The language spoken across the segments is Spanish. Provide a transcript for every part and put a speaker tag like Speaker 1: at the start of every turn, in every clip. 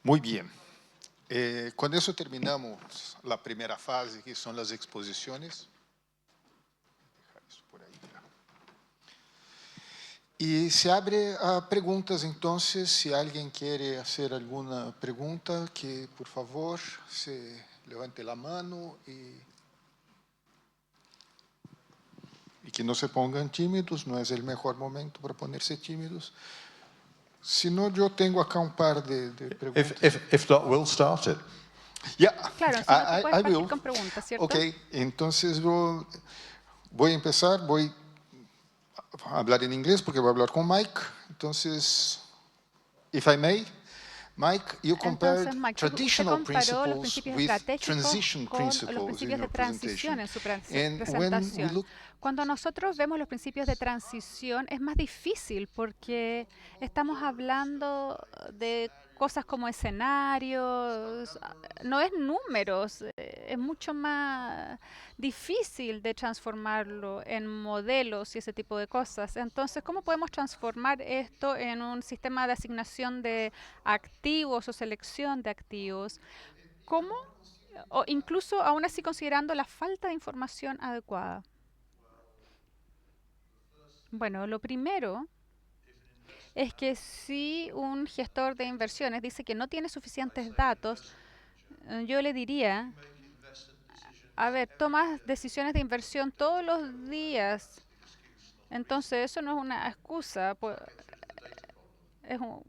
Speaker 1: Muy bien. Con eso terminamos la primera fase, que son las exposiciones. Dejar eso por ahí. Y se abre a preguntas, entonces, si alguien quiere hacer alguna pregunta, que por favor se levante la mano y que no se pongan tímidos, no es el mejor momento para ponerse tímidos. Si no, yo tengo acá un par de preguntas.
Speaker 2: If not, we'll start it.
Speaker 1: Yeah,
Speaker 3: Claro, si no te puedes
Speaker 1: I
Speaker 3: partir
Speaker 1: will.
Speaker 3: con preguntas, ¿cierto?
Speaker 1: Ok, entonces voy a empezar, voy a hablar en inglés porque voy a hablar con Mike. Entonces, if I may, Mike, you compared
Speaker 3: Entonces, Mike, usted
Speaker 1: traditional
Speaker 3: comparó los
Speaker 1: principles
Speaker 3: principios
Speaker 1: with
Speaker 3: estratégicos
Speaker 1: transition
Speaker 3: con los
Speaker 1: principles in
Speaker 3: principios de
Speaker 1: your
Speaker 3: transición
Speaker 1: presentation.
Speaker 3: en su
Speaker 1: And when we
Speaker 3: presentación.
Speaker 1: look,
Speaker 3: Cuando nosotros vemos los principios de transición es más difícil porque estamos hablando de cosas como escenarios, no es números, es mucho más difícil de transformarlo en modelos y ese tipo de cosas. Entonces, ¿cómo podemos transformar esto en un sistema de asignación de activos o selección de activos? ¿Cómo? O incluso aún así considerando la falta de información adecuada. Bueno, lo primero es que si un gestor de inversiones dice que no tiene suficientes datos, yo le diría, a ver, tomas decisiones de inversión todos los días. Entonces eso no es una excusa. Es un-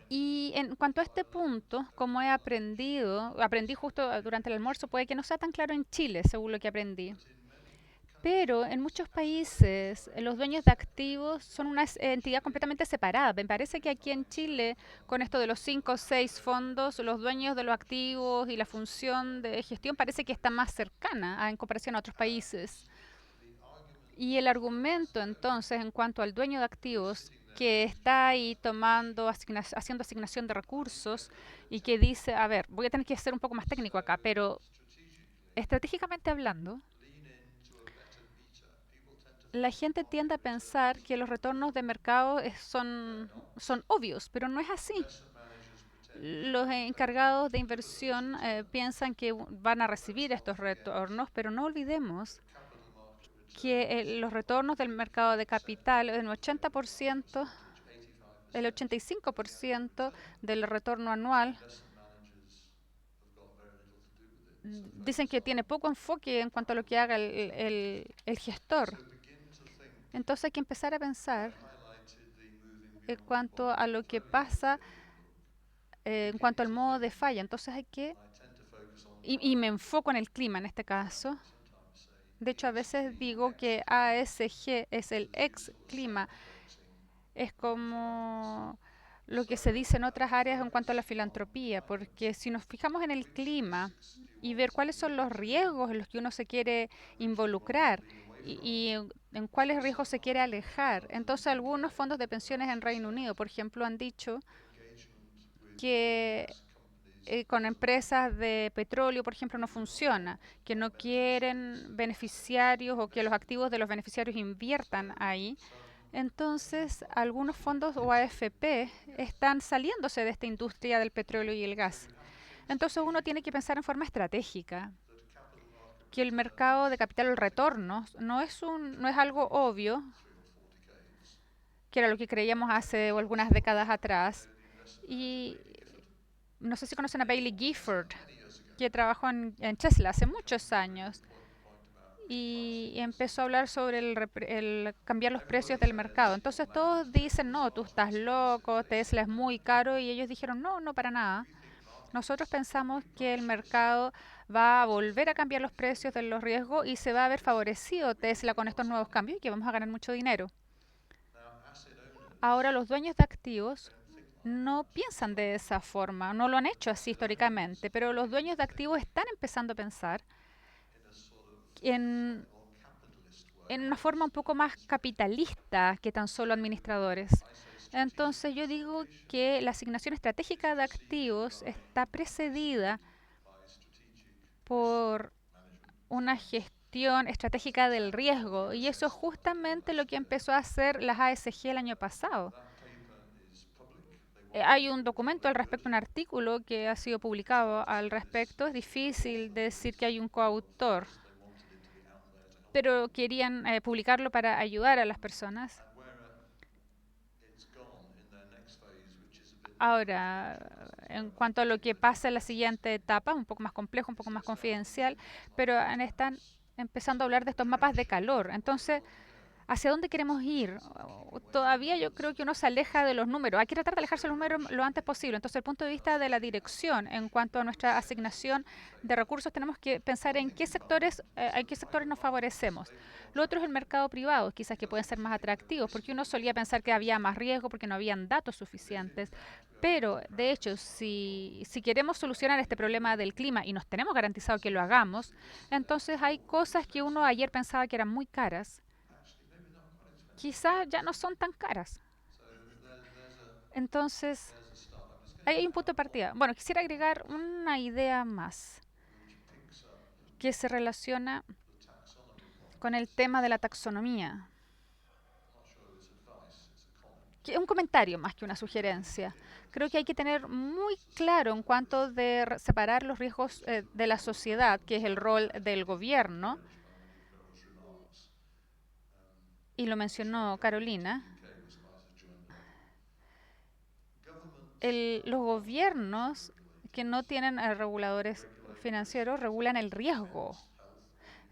Speaker 3: Y en cuanto a este punto, como he aprendido, aprendí justo durante el almuerzo, puede que no sea tan claro en Chile, según lo que aprendí. Pero en muchos países los dueños de activos son una entidad completamente separada. Me parece que aquí en Chile, con esto de los 5 o 6 fondos, los dueños de los activos y la función de gestión parece que está más cercana en comparación a otros países. Y el argumento entonces en cuanto al dueño de activos que está ahí haciendo asignación de recursos y que dice, a ver, voy a tener que ser un poco más técnico acá, pero estratégicamente hablando, la gente tiende a pensar que los retornos de mercado son obvios, pero no es así. Los encargados de inversión piensan que van a recibir estos retornos, pero no olvidemos que los retornos del mercado de capital, el 85% del retorno anual, dicen que tiene poco enfoque en cuanto a lo que haga el gestor. Entonces hay que empezar a pensar en cuanto a lo que pasa en cuanto al modo de falla. Entonces hay que, y me enfoco en el clima en este caso. De hecho, a veces digo que ASG es el ex clima. Es como lo que se dice en otras áreas en cuanto a la filantropía, porque si nos fijamos en el clima y ver cuáles son los riesgos en los que uno se quiere involucrar y en cuáles riesgos se quiere alejar, entonces algunos fondos de pensiones en Reino Unido, por ejemplo, han dicho que con empresas de petróleo, por ejemplo, no funciona, que no quieren beneficiarios o que los activos de los beneficiarios inviertan ahí. Entonces, algunos fondos o AFP están saliéndose de esta industria del petróleo y el gas. Entonces, uno tiene que pensar en forma estratégica, que el mercado de capital o el retorno no es algo obvio, que era lo que creíamos hace algunas décadas atrás. Y no sé si conocen a Bailey Gifford, que trabajó en Tesla hace muchos años y empezó a hablar sobre el cambiar los precios del mercado. Entonces todos dicen, no, tú estás loco, Tesla es muy caro y ellos dijeron, no, no para nada. Nosotros pensamos que el mercado va a volver a cambiar los precios de los riesgos y se va a ver favorecido Tesla con estos nuevos cambios y que vamos a ganar mucho dinero. Ahora los dueños de activos no piensan de esa forma, no lo han hecho así históricamente, pero los dueños de activos están empezando a pensar en, en una forma un poco más capitalista que tan solo administradores. Entonces yo digo que la asignación estratégica de activos está precedida por una gestión estratégica del riesgo y eso es justamente lo que empezó a hacer las ASG el año pasado. Hay un documento al respecto, un artículo que ha sido publicado al respecto. Es difícil decir que hay un coautor, pero querían publicarlo para ayudar a las personas. Ahora, en cuanto a lo que pasa en la siguiente etapa, un poco más complejo, un poco más confidencial, pero están empezando a hablar de estos mapas de calor. Entonces, ¿hacia dónde queremos ir? Todavía yo creo que uno se aleja de los números. Hay que tratar de alejarse de los números lo antes posible. Entonces, desde el punto de vista de la dirección, en cuanto a nuestra asignación de recursos, tenemos que pensar en qué sectores nos favorecemos. Lo otro es el mercado privado, quizás que pueden ser más atractivos, porque uno solía pensar que había más riesgo porque no habían datos suficientes. Pero, de hecho, si queremos solucionar este problema del clima y nos tenemos garantizado que lo hagamos, entonces hay cosas que uno ayer pensaba que eran muy caras, quizás ya no son tan caras. Entonces, ahí hay un punto de partida. Bueno, quisiera agregar una idea más que se relaciona con el tema de la taxonomía. Que es un comentario más que una sugerencia. Creo que hay que tener muy claro en cuanto de separar los riesgos de la sociedad, que es el rol del gobierno, y lo mencionó Carolina. Los gobiernos que no tienen reguladores financieros regulan el riesgo,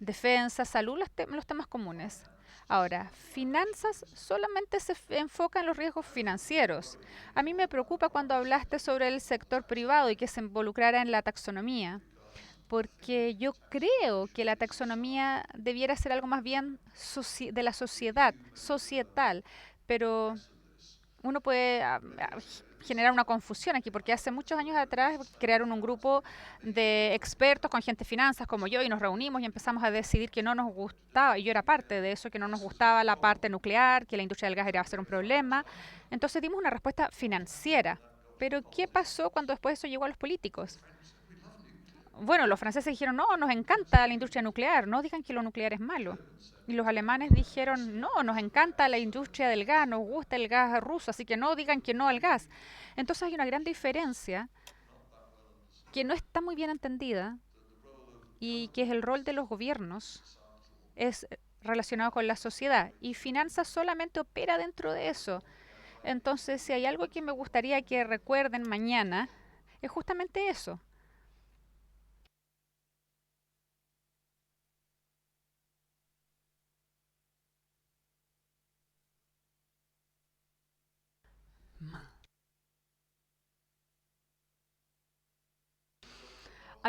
Speaker 3: defensa, salud, los temas comunes. Ahora, finanzas solamente se enfoca en los riesgos financieros. A mí me preocupa cuando hablaste sobre el sector privado y que se involucrara en la taxonomía, porque yo creo que la taxonomía debiera ser algo más bien de la sociedad, societal, pero uno puede generar una confusión aquí, porque hace muchos años atrás crearon un grupo de expertos con gente de finanzas como yo y nos reunimos y empezamos a decidir que no nos gustaba, y yo era parte de eso, que no nos gustaba la parte nuclear, que la industria del gas iba a ser un problema. Entonces dimos una respuesta financiera. Pero ¿qué pasó cuando después eso llegó a los políticos? Bueno, los franceses dijeron, no, nos encanta la industria nuclear, no digan que lo nuclear es malo. Y los alemanes dijeron, no, nos encanta la industria del gas, nos gusta el gas ruso, así que no digan que no al gas. Entonces hay una gran diferencia que no está muy bien entendida y que es el rol de los gobiernos, es relacionado con la sociedad. Y finanzas solamente opera dentro de eso. Entonces, si hay algo que me gustaría que recuerden mañana, es justamente eso.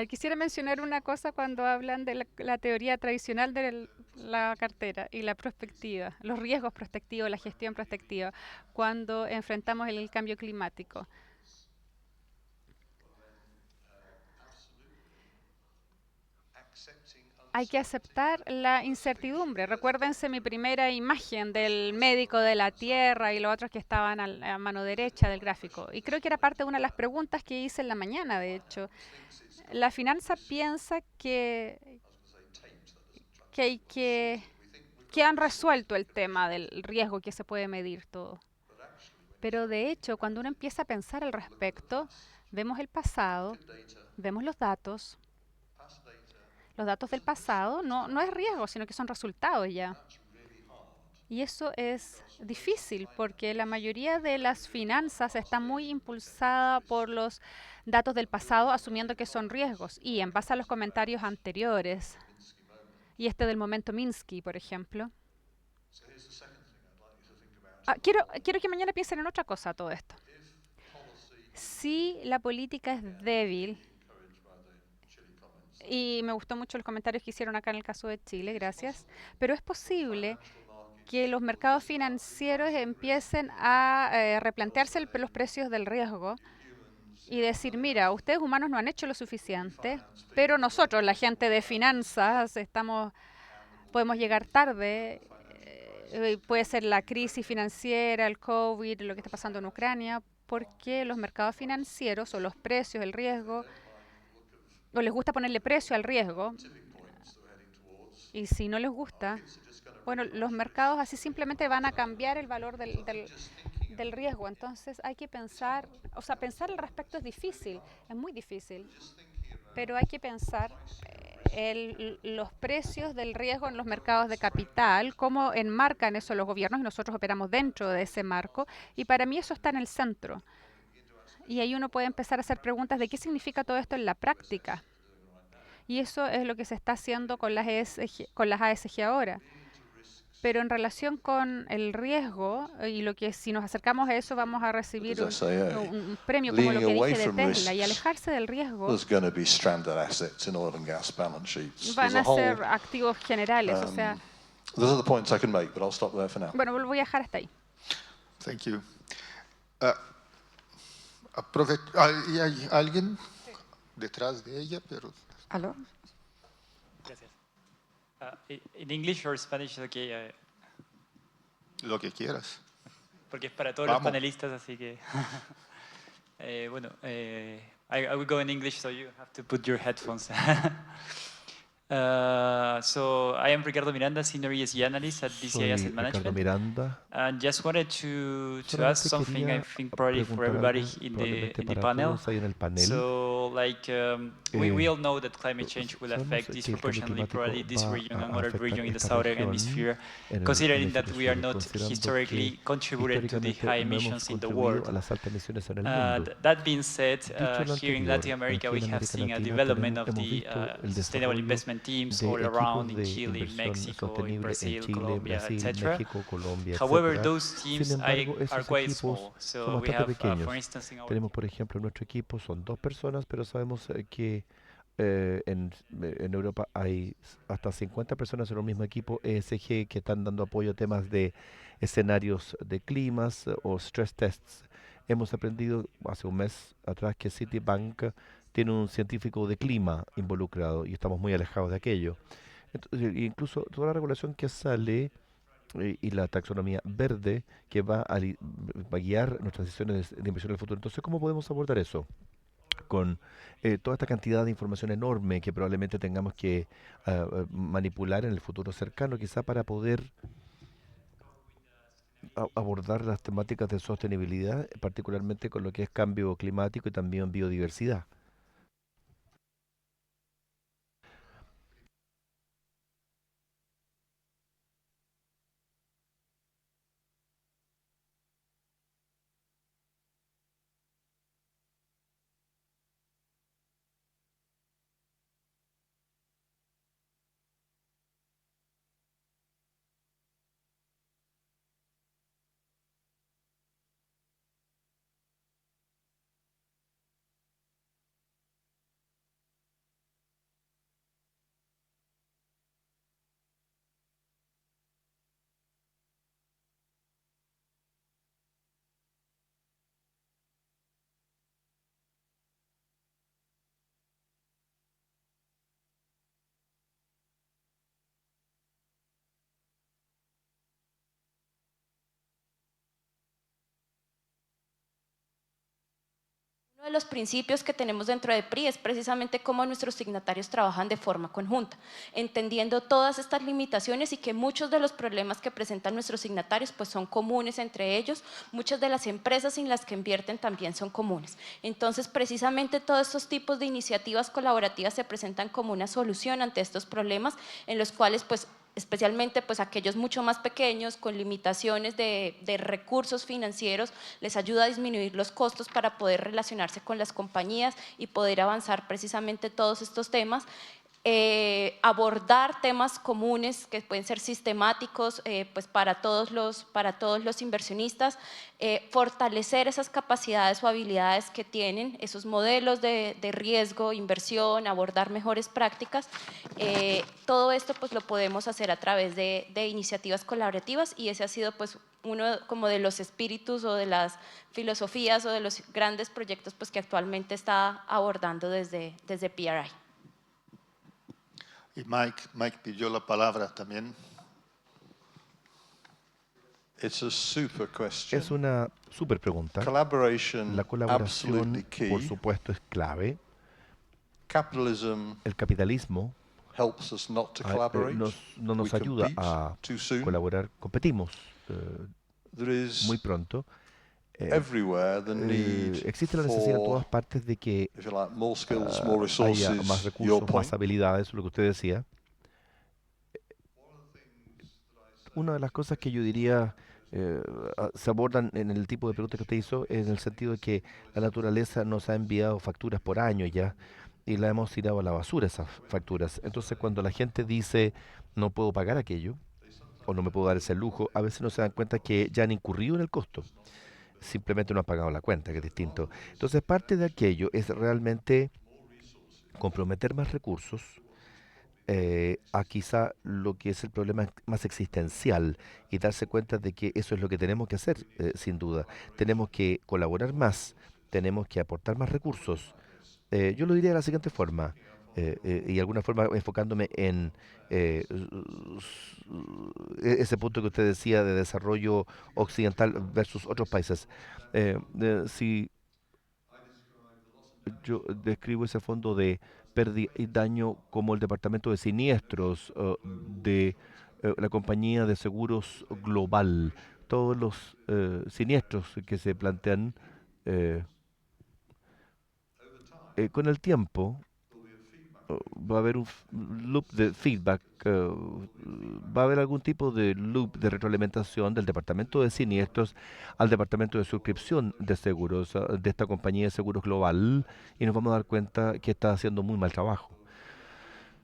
Speaker 3: Quisiera mencionar una cosa cuando hablan de la teoría tradicional de la cartera y la prospectiva, los riesgos prospectivos, la gestión prospectiva, cuando enfrentamos el cambio climático. Hay que aceptar la incertidumbre. Recuérdense mi primera imagen del médico de la Tierra y los otros que estaban a mano derecha del gráfico. Y creo que era parte de una de las preguntas que hice en la mañana, de hecho. La finanza piensa que han resuelto el tema del riesgo que se puede medir todo. Pero de hecho, cuando uno empieza a pensar al respecto, vemos el pasado, vemos los datos. Los datos del pasado no es riesgo, sino que son resultados ya. Y eso es difícil porque la mayoría de las finanzas está muy impulsada por los datos del pasado, asumiendo que son riesgos. Y en base a los comentarios anteriores, y este del momento Minsky, por ejemplo, quiero que mañana piensen en otra cosa todo esto. Si la política es débil, y me gustó mucho los comentarios que hicieron acá en el caso de Chile, gracias, pero es posible que los mercados financieros empiecen a replantearse los precios del riesgo y decir, mira, ustedes humanos no han hecho lo suficiente, pero nosotros, la gente de finanzas, podemos llegar tarde. Puede ser la crisis financiera, el COVID, lo que está pasando en Ucrania, porque los mercados financieros o los precios, el riesgo, o les gusta ponerle precio al riesgo, y si no les gusta, bueno, los mercados así simplemente van a cambiar el valor del riesgo. Entonces hay que pensar, o sea, pensar al respecto es difícil, es muy difícil, pero hay que pensar los precios del riesgo en los mercados de capital, cómo enmarcan eso los gobiernos y nosotros operamos dentro de ese marco. Y para mí eso está en el centro. Y ahí uno puede empezar a hacer preguntas de qué significa todo esto en la práctica. Y eso es lo que se está haciendo con las ASG ahora. Pero en relación con el riesgo y lo que si nos acercamos a eso vamos a recibir
Speaker 2: As I say,
Speaker 3: un premio como
Speaker 2: leaning
Speaker 3: lo que
Speaker 2: away
Speaker 3: dije de
Speaker 2: from
Speaker 3: Tesla y
Speaker 2: risks,
Speaker 3: alejarse del riesgo
Speaker 2: there's going to be stranded assets in oil and gas balance sheets.
Speaker 3: van
Speaker 2: There's a
Speaker 3: a
Speaker 2: whole,
Speaker 3: ser activos generales. O sea,
Speaker 2: there's other points I can make, but I'll stop there for now.
Speaker 3: bueno, voy a dejar hasta ahí.
Speaker 1: Thank you. ¿Y hay alguien detrás de ella? Pero
Speaker 4: ¿Aló?
Speaker 5: Gracias. In English or Spanish, okay,
Speaker 1: lo que quieras.
Speaker 5: porque es para todos
Speaker 1: Vamos.
Speaker 5: los panelistas, así que bueno, I will go in English, so you have to put your headphones. So I am Ricardo Miranda, Senior ESG Analyst at DCI
Speaker 6: Soy
Speaker 5: Asset
Speaker 6: Ricardo
Speaker 5: Management.
Speaker 6: Miranda.
Speaker 5: And just wanted to ask
Speaker 6: Solamente
Speaker 5: something, I
Speaker 6: quería
Speaker 5: think probably for
Speaker 6: preguntar
Speaker 5: everybody
Speaker 6: algo,
Speaker 5: in
Speaker 6: probablemente
Speaker 5: the
Speaker 6: para
Speaker 5: panel.
Speaker 6: todos ahí en el panel.
Speaker 5: So, like, we all know that climate change will
Speaker 6: Sabemos
Speaker 5: affect
Speaker 6: que el cambio
Speaker 5: disproportionately
Speaker 6: climático
Speaker 5: probably this
Speaker 6: va
Speaker 5: region and
Speaker 6: a
Speaker 5: other
Speaker 6: afectar
Speaker 5: region in the
Speaker 6: esta
Speaker 5: southern
Speaker 6: región
Speaker 5: hemisphere,
Speaker 6: en el
Speaker 5: considering that
Speaker 6: hemisferio
Speaker 5: we are
Speaker 6: sur,
Speaker 5: not
Speaker 6: considerando
Speaker 5: historically
Speaker 6: que
Speaker 5: contributed to the
Speaker 6: históricamente
Speaker 5: high
Speaker 6: no hemos
Speaker 5: emissions in the
Speaker 6: contribuido
Speaker 5: world.
Speaker 6: a las altas emisiones en el mundo.
Speaker 5: That being said,
Speaker 6: Dicho lo
Speaker 5: here in
Speaker 6: anterior,
Speaker 5: Latin America
Speaker 6: aquí
Speaker 5: we
Speaker 6: en
Speaker 5: have
Speaker 6: América
Speaker 5: seen a
Speaker 6: Latina
Speaker 5: development of
Speaker 6: hemos
Speaker 5: the
Speaker 6: visto el
Speaker 5: sustainable
Speaker 6: desarrollo
Speaker 5: investment teams
Speaker 6: de
Speaker 5: all
Speaker 6: equipos
Speaker 5: around in
Speaker 6: de
Speaker 5: Chile,
Speaker 6: inversión
Speaker 5: Mexico, in
Speaker 6: sostenible en
Speaker 5: Brazil,
Speaker 6: Chile,
Speaker 5: Colombia,
Speaker 6: Brasil,
Speaker 5: etc.
Speaker 6: México, Colombia,
Speaker 5: However,
Speaker 6: etc.
Speaker 5: those teams
Speaker 6: Sin embargo,
Speaker 5: are
Speaker 6: esos
Speaker 5: quite
Speaker 6: equipos
Speaker 5: small. So
Speaker 6: son
Speaker 5: we
Speaker 6: bastante
Speaker 5: have,
Speaker 6: pequeños.
Speaker 5: for instance, in our
Speaker 6: Tenemos, por ejemplo, en nuestro equipo son 2 personas, pero sabemos que en Europa hay hasta 50 personas en un mismo equipo ESG que están dando apoyo a temas de escenarios de climas o stress tests. Hemos aprendido hace un mes atrás que Citibank tiene un científico de clima involucrado y estamos muy alejados de aquello. Entonces, incluso toda la regulación que sale y la taxonomía verde que va a guiar nuestras decisiones de inversión en el futuro. Entonces, ¿cómo podemos abordar eso? Con toda esta cantidad de información enorme que probablemente tengamos que manipular en el futuro cercano, quizá para poder abordar las temáticas de sostenibilidad, particularmente con lo que es cambio climático y también biodiversidad.
Speaker 4: Uno de los principios que tenemos dentro de PRI es precisamente cómo nuestros signatarios trabajan de forma conjunta, entendiendo todas estas limitaciones y que muchos de los problemas que presentan nuestros signatarios pues son comunes entre ellos, muchas de las empresas en las que invierten también son comunes. Entonces, precisamente todos estos tipos de iniciativas colaborativas se presentan como una solución ante estos problemas en los cuales pues especialmente pues aquellos mucho más pequeños con limitaciones de recursos financieros, les ayuda a disminuir los costos para poder relacionarse con las compañías y poder avanzar precisamente todos estos temas. Abordar temas comunes que pueden ser sistemáticos pues para todos los inversionistas, fortalecer esas capacidades o habilidades que tienen, esos modelos de riesgo, inversión, abordar mejores prácticas. Todo esto pues lo podemos hacer a través de iniciativas colaborativas y ese ha sido pues uno como de los espíritus o de las filosofías o de los grandes proyectos pues que actualmente está abordando desde PRI.
Speaker 1: Y Mike pidió la palabra también.
Speaker 2: It's a super question.
Speaker 6: Es una super pregunta.
Speaker 2: Collaboration,
Speaker 6: La colaboración,
Speaker 2: absolutely key.
Speaker 6: por supuesto, es clave.
Speaker 2: Capitalism
Speaker 6: El capitalismo
Speaker 2: helps us not to collaborate.
Speaker 6: no nos
Speaker 2: We
Speaker 6: ayuda
Speaker 2: compete
Speaker 6: a
Speaker 2: too soon.
Speaker 6: colaborar. Competimos
Speaker 2: There is
Speaker 6: muy pronto.
Speaker 2: everywhere the need
Speaker 6: existe la necesidad en
Speaker 2: for,
Speaker 6: todas partes de que
Speaker 2: if you like, more skills, more
Speaker 6: haya más
Speaker 2: resources. Your
Speaker 6: recursos,
Speaker 2: point.
Speaker 6: más habilidades, lo que usted decía. Una de las cosas que yo diría se abordan en el tipo de pregunta que usted hizo, en el sentido de que la naturaleza nos ha enviado facturas por año ya y la hemos tirado a la basura esas facturas. Entonces, cuando la gente dice no puedo pagar aquello o no me puedo dar ese lujo, a veces no se dan cuenta que ya han incurrido en el costo. Simplemente no han pagado la cuenta, que es distinto. Entonces, parte de aquello es realmente comprometer más recursos a quizá lo que es el problema más existencial y darse cuenta de que eso es lo que tenemos que hacer, sin duda. Tenemos que colaborar más, tenemos que aportar más recursos. Yo lo diría de la siguiente forma, y de alguna forma enfocándome en ese punto que usted decía de desarrollo occidental versus otros países. Si yo describo ese fondo de pérdida y daño como el departamento de siniestros de la compañía de seguros global. Todos los siniestros que se plantean eh, con el tiempo va a haber un loop de feedback, va a haber algún tipo de loop de retroalimentación del departamento de siniestros al departamento de suscripción de seguros de esta compañía de seguros global y nos vamos a dar cuenta que está haciendo muy mal trabajo.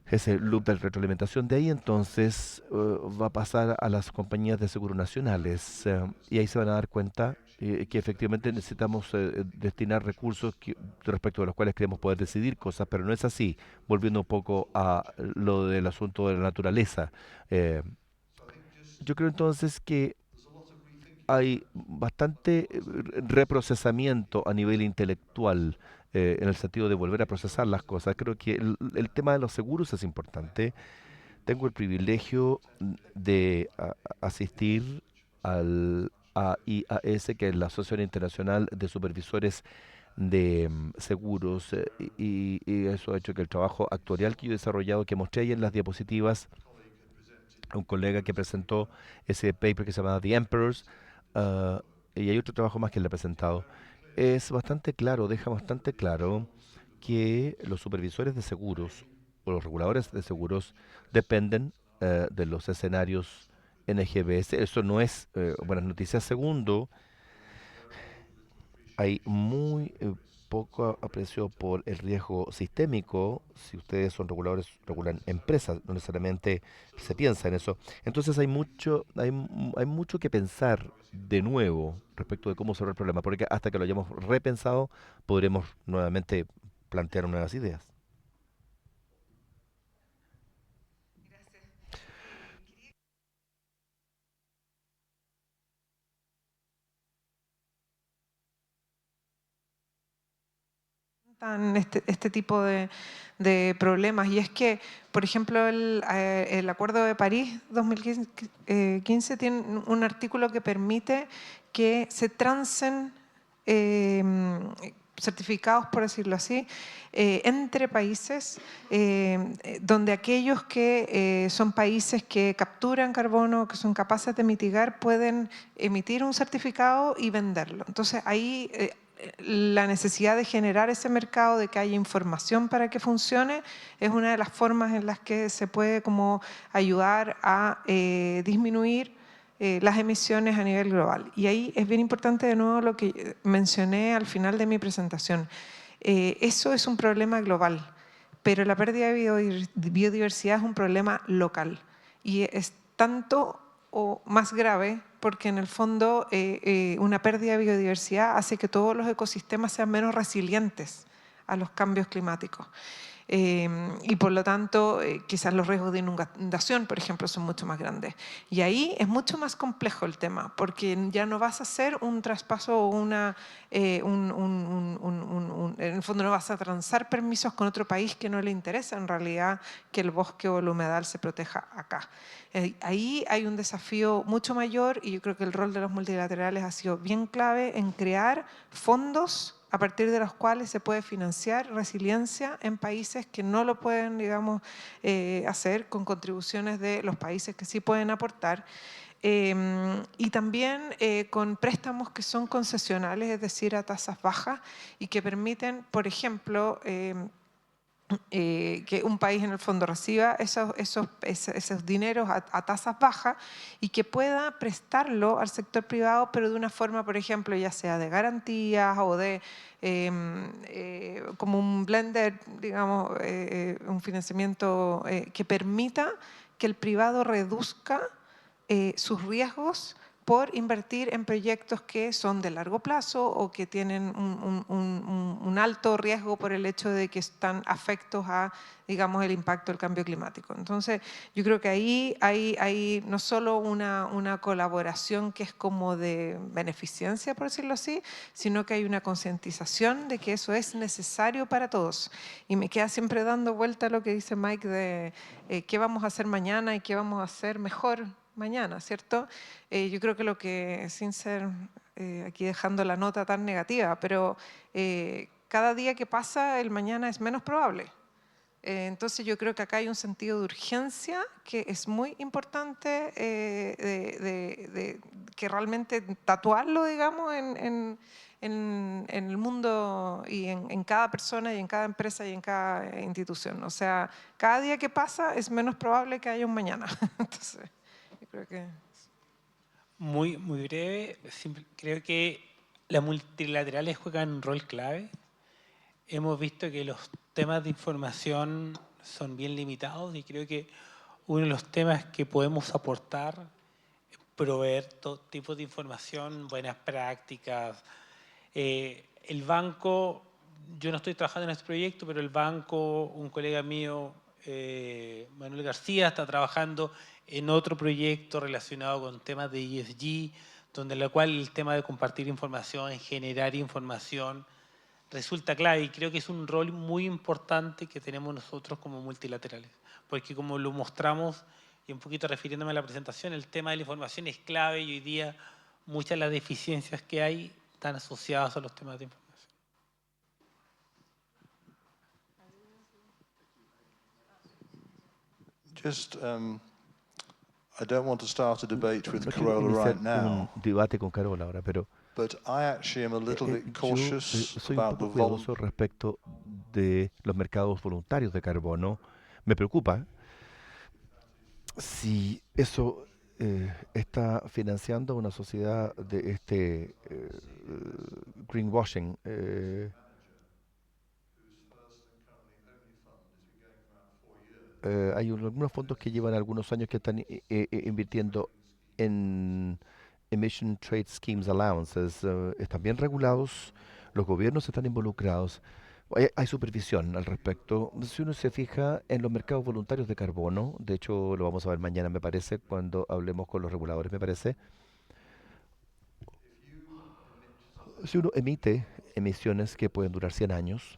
Speaker 6: Ese loop de retroalimentación de ahí entonces va a pasar a las compañías de seguros nacionales y ahí se van a dar cuenta que efectivamente necesitamos destinar recursos respecto a los cuales queremos poder decidir cosas, pero no es así. Volviendo un poco a lo del asunto de la naturaleza. eh, yo creo entonces que hay bastante reprocesamiento a nivel intelectual en el sentido de volver a procesar las cosas. Creo que el tema de los seguros es importante. Tengo el privilegio de asistir al AIAS, que es la Asociación Internacional de Supervisores de Seguros, y eso ha hecho que el trabajo actuarial que yo he desarrollado, que mostré ahí en las diapositivas, un colega que presentó ese paper que se llama The Emperors, ah, y hay otro trabajo más que le he presentado, es bastante claro, deja bastante claro que los supervisores de seguros o los reguladores de seguros dependen de los escenarios NGBS. Eso no es buenas noticias. Segundo, hay muy poco aprecio por el riesgo sistémico. Si ustedes son reguladores, regulan empresas, no necesariamente se piensa en eso. Entonces hay mucho que pensar de nuevo respecto de cómo resolver el problema, porque hasta que lo hayamos repensado, podremos nuevamente plantear nuevas ideas.
Speaker 7: Este tipo de problemas. Y es que, por ejemplo, el Acuerdo de París 2015 tiene un artículo que permite que se transen certificados, por decirlo así, entre países, donde aquellos que son países que capturan carbono, que son capaces de mitigar, pueden emitir un certificado y venderlo. Entonces ahí la necesidad de generar ese mercado, de que haya información para que funcione, es una de las formas en las que se puede como ayudar a disminuir las emisiones a nivel global. Y ahí es bien importante de nuevo lo que mencioné al final de mi presentación. Eso es un problema global, pero la pérdida de biodiversidad es un problema local y es tanto o más grave porque en el fondo una pérdida de biodiversidad hace que todos los ecosistemas sean menos resilientes a los cambios climáticos. Y por lo tanto, quizás los riesgos de inundación, por ejemplo, son mucho más grandes. Y ahí es mucho más complejo el tema, porque ya no vas a hacer un traspaso o en el fondo no vas a transar permisos con otro país que no le interesa en realidad que el bosque o el humedal se proteja acá. Ahí hay un desafío mucho mayor y yo creo que el rol de los multilaterales ha sido bien clave en crear fondos a partir de los cuales se puede financiar resiliencia en países que no lo pueden, digamos, hacer con contribuciones de los países que sí pueden aportar. Y también con préstamos que son concesionales, es decir, a tasas bajas y que permiten, por ejemplo, que un país en el fondo reciba esos dineros a tasas bajas y que pueda prestarlo al sector privado, pero de una forma, por ejemplo, ya sea de garantías o de como un blender, digamos, un financiamiento que permita que el privado reduzca sus riesgos por invertir en proyectos que son de largo plazo o que tienen un alto riesgo por el hecho de que están afectos a, digamos, el impacto del cambio climático. Entonces, yo creo que ahí hay no solo una colaboración que es como de beneficencia, por decirlo así, sino que hay una concientización de que eso es necesario para todos. Y me queda siempre dando vuelta lo que dice Mike de qué vamos a hacer mañana y qué vamos a hacer mejor mañana, ¿cierto? Yo creo que lo que, sin ser aquí dejando la nota tan negativa, pero cada día que pasa el mañana es menos probable. Entonces yo creo que acá hay un sentido de urgencia que es muy importante que realmente tatuarlo, digamos, en el mundo y en cada persona y en cada empresa y en cada institución. O sea, cada día que pasa es menos probable que haya un mañana. Entonces, yo creo que...
Speaker 8: Muy breve, creo que las multilaterales juegan un rol clave. Hemos visto que los temas de información son bien limitados y creo que uno de los temas que podemos aportar es proveer todo tipo de información, buenas prácticas. El banco, yo no estoy trabajando en este proyecto, pero el banco, un colega mío, Manuel García, está trabajando en otro proyecto relacionado con temas de ESG, donde la cual el tema de compartir información, generar información, resulta clave y creo que es un rol muy importante que tenemos nosotros como multilaterales, porque como lo mostramos, y un poquito refiriéndome a la presentación, el tema de la información es clave y hoy día muchas de las deficiencias que hay están asociadas a los temas de información.
Speaker 2: Just, I don't want to start a debate with
Speaker 6: No quiero
Speaker 2: Carola
Speaker 6: iniciar
Speaker 2: right now,
Speaker 6: un debate con Carola ahora, pero
Speaker 2: but I actually am a little bit
Speaker 6: yo
Speaker 2: cautious
Speaker 6: soy un
Speaker 2: about the
Speaker 6: poco cuidadoso respecto de los mercados voluntarios de carbono. Me preocupa si eso está financiando una sociedad de este greenwashing. Hay algunos fondos que llevan algunos años que están invirtiendo en Emission Trade Schemes Allowances. Están bien regulados, los gobiernos están involucrados. Hay supervisión al respecto. Si uno se fija en los mercados voluntarios de carbono, de hecho lo vamos a ver mañana, me parece, cuando hablemos con los reguladores, me parece. Si uno emite emisiones que pueden durar 100 años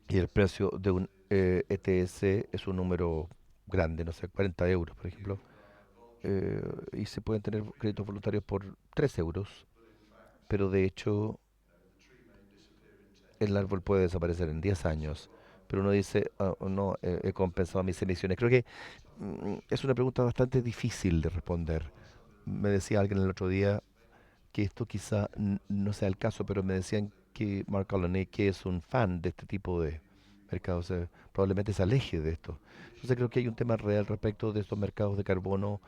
Speaker 6: y el precio de un ETS es un número grande, no sé, 40 euros, por ejemplo, y se pueden tener créditos voluntarios por 3 euros, pero de hecho el árbol puede desaparecer en 10 años, pero uno dice, "Ah, no, he compensado mis emisiones". Creo que es una pregunta bastante difícil de responder. Me decía alguien el otro día que esto quizá no sea el caso, pero me decían que Mark Colony, que es un fan de este tipo de mercados, probablemente se aleje de esto. Entonces creo que hay un tema real respecto de estos mercados de carbono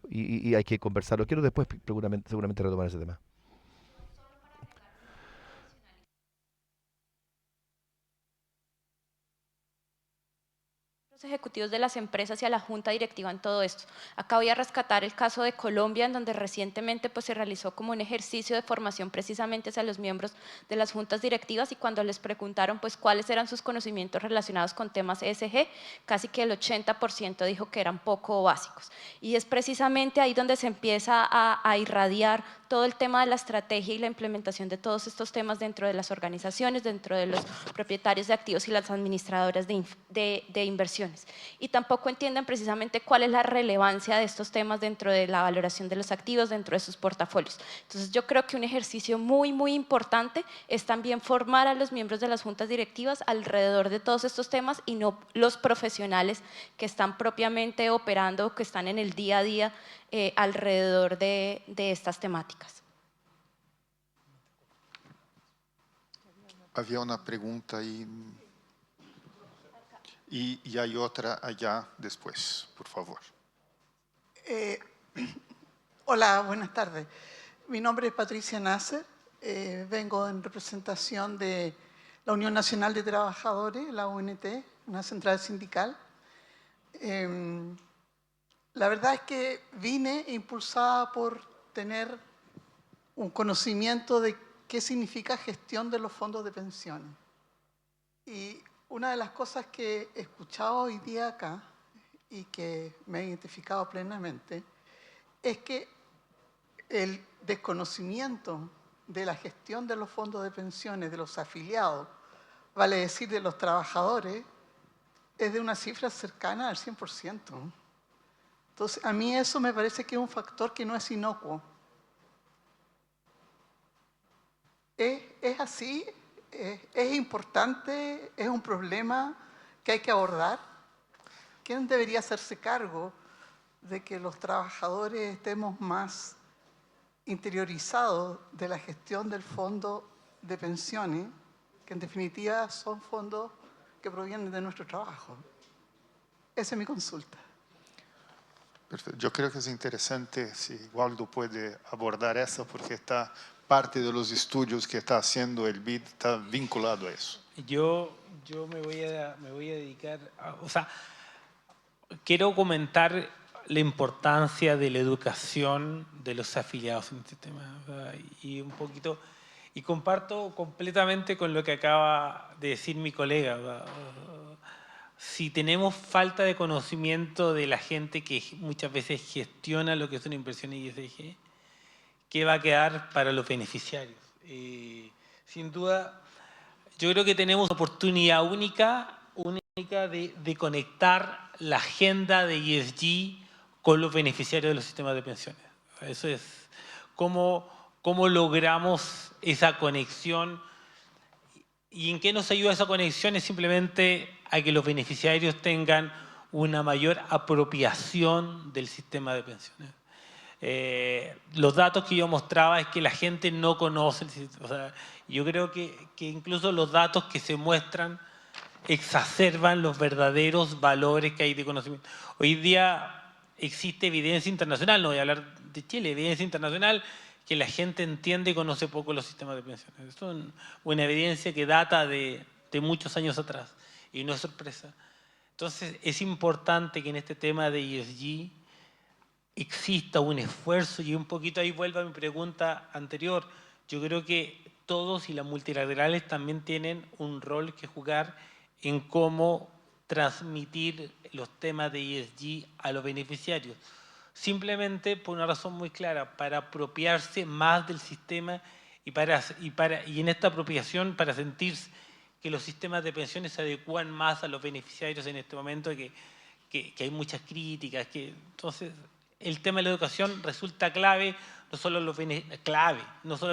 Speaker 6: y hay que conversarlo. Quiero después seguramente retomar ese tema.
Speaker 4: Ejecutivos de las empresas y a la junta directiva en todo esto. Acá voy a rescatar el caso de Colombia, en donde recientemente pues, se realizó como un ejercicio de formación precisamente hacia los miembros de las juntas directivas y cuando les preguntaron pues, cuáles eran sus conocimientos relacionados con temas ESG, casi que el 80% dijo que eran poco básicos. Y es precisamente ahí donde se empieza a irradiar todo el tema de la estrategia y la implementación de todos estos temas dentro de las organizaciones, dentro de los propietarios de activos y las administradoras de inversión. pensiones. Y tampoco entienden precisamente cuál es la relevancia de estos temas dentro de la valoración de los activos, dentro de sus portafolios. Entonces yo creo que un ejercicio muy, muy importante es también formar a los miembros de las juntas directivas alrededor de todos estos temas y no los profesionales que están propiamente operando, que están en el día a día alrededor de estas temáticas.
Speaker 1: Había una pregunta ahí. Y hay otra allá después, por favor.
Speaker 9: Hola, buenas tardes. Mi nombre es Patricia Nasser. Vengo en representación de la Unión Nacional de Trabajadores, la UNT, una central sindical. La verdad es que vine impulsada por tener un conocimiento de qué significa gestión de los fondos de pensiones. Y una de las cosas que he escuchado hoy día acá y que me he identificado plenamente es que el desconocimiento de la gestión de los fondos de pensiones de los afiliados, vale decir de los trabajadores, es de una cifra cercana al 100%. Entonces, a mí eso me parece que es un factor que no es inocuo. ¿Es así? ¿Es importante? ¿Es un problema que hay que abordar? ¿Quién debería hacerse cargo de que los trabajadores estemos más interiorizados de la gestión del fondo de pensiones, que en definitiva son fondos que provienen de nuestro trabajo? Esa es mi consulta.
Speaker 1: Perfecto. Yo creo que es interesante si Waldo puede abordar eso, porque está parte de los estudios que está haciendo el BID, está vinculado a eso.
Speaker 8: Yo me voy a dedicar o sea, quiero comentar la importancia de la educación de los afiliados en este tema. O sea, y un poquito, y comparto completamente con lo que acaba de decir mi colega. O sea, si tenemos falta de conocimiento de la gente que muchas veces gestiona lo que es una inversión en ISG, ¿qué va a quedar para los beneficiarios? Sin duda, yo creo que tenemos una oportunidad única de conectar la agenda de ESG con los beneficiarios de los sistemas de pensiones. Eso es cómo logramos esa conexión. ¿Y en qué nos ayuda esa conexión? Es simplemente a que los beneficiarios tengan una mayor apropiación del sistema de pensiones. Los datos que yo mostraba es que la gente no conoce el sistema. O sea, yo creo que incluso los datos que se muestran exacerban los verdaderos valores que hay de conocimiento. Hoy día existe evidencia internacional, no voy a hablar de Chile, evidencia internacional que la gente entiende y conoce poco los sistemas de pensiones. Esto es una evidencia que data de muchos años atrás y no es sorpresa. Entonces es importante que en este tema de ESG exista un esfuerzo, y un poquito ahí vuelvo a mi pregunta anterior. Yo creo que todos y las multilaterales también tienen un rol que jugar en cómo transmitir los temas de ESG a los beneficiarios. Simplemente por una razón muy clara, para apropiarse más del sistema y en esta apropiación para sentir que los sistemas de pensiones se adecúan más a los beneficiarios en este momento, que hay muchas críticas. Entonces, el tema de la educación resulta clave, no solo a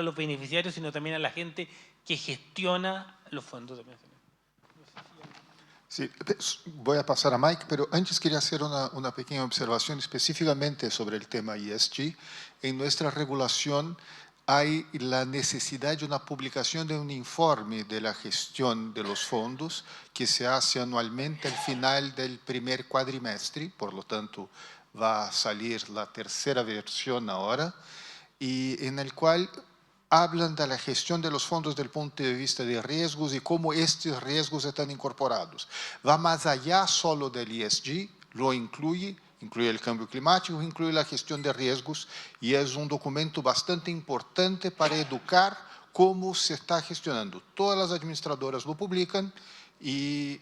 Speaker 8: los beneficiarios, sino también a la gente que gestiona los fondos de pensiones.
Speaker 1: Sí, voy a pasar a Mike, pero antes quería hacer una pequeña observación específicamente sobre el tema ESG. En nuestra regulación hay la necesidad de una publicación de un informe de la gestión de los fondos que se hace anualmente al final del primer cuatrimestre, por lo tanto va a salir la tercera versión ahora, y en el cual hablan de la gestión de los fondos desde el punto de vista de riesgos y cómo estos riesgos están incorporados. Va más allá solo del ESG, lo incluye el cambio climático, incluye la gestión de riesgos, y es un documento bastante importante para educar cómo se está gestionando. Todas las administradoras lo publican y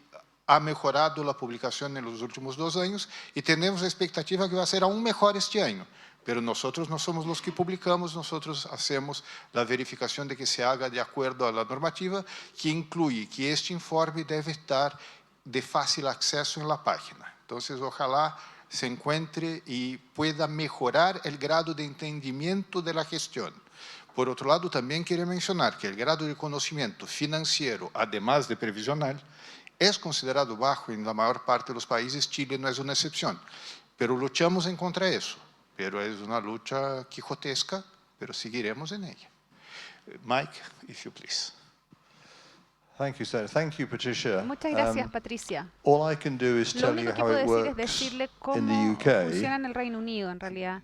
Speaker 1: ha mejorado la publicación en los últimos 2 años y tenemos la expectativa que va a ser aún mejor este año. Pero nosotros no somos los que publicamos, nosotros hacemos la verificación de que se haga de acuerdo a la normativa, que incluye que este informe debe estar de fácil acceso en la página. Entonces, ojalá se encuentre y pueda mejorar el grado de entendimiento de la gestión. Por otro lado, también quiero mencionar que el grado de conocimiento financiero, además de previsional, es considerado bajo en la mayor parte de los países. Chile no es una excepción, pero luchamos en contra de eso. Pero es una lucha quijotesca, pero seguiremos en ella. Mike, if you please.
Speaker 2: Thank you, Senator. Thank you, Patricia.
Speaker 3: Muchas gracias, Patricia.
Speaker 2: All I can do is
Speaker 3: Lo
Speaker 2: tell you
Speaker 3: único que
Speaker 2: how
Speaker 3: puedo
Speaker 2: it
Speaker 3: decir es
Speaker 2: works
Speaker 3: decirle
Speaker 2: in the
Speaker 3: cómo
Speaker 2: UK.
Speaker 3: funciona en el Reino Unido, en realidad.